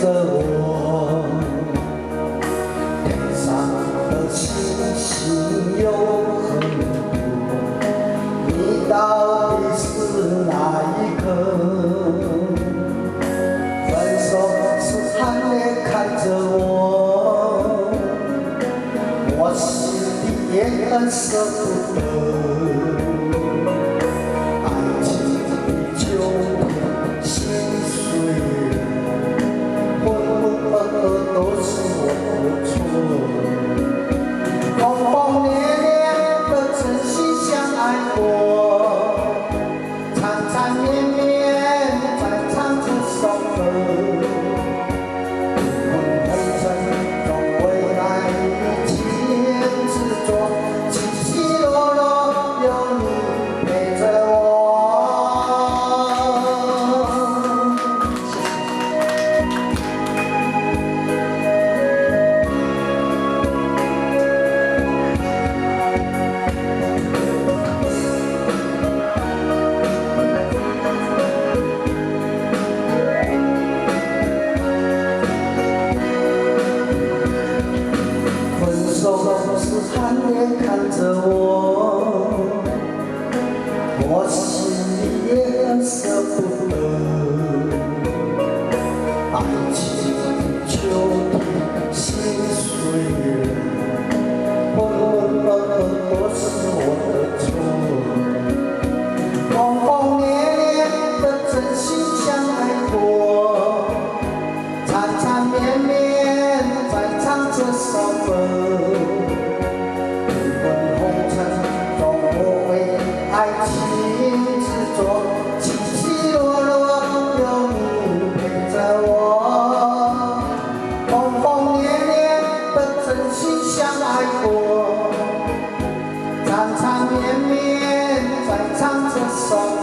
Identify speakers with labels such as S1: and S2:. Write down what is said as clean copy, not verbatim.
S1: 着我，天上的星星有很多，你到底是哪一颗？分手时含泪看着我，我心里也很舍不得。 都是我的错，轰轰烈烈的真心相爱过，缠缠绵绵在唱这首歌，红尘中为爱一情执着，起起落落有你陪着我。 总是含泪看着我，我心里也很舍不得。爱情就地心碎了，浑浑噩噩都是我的错。轰轰烈烈的真心相爱过，缠缠绵绵在唱这首歌。 爱情执着，起起落落有你陪着我，轰轰烈烈的真心相爱过，缠缠绵绵在唱这首。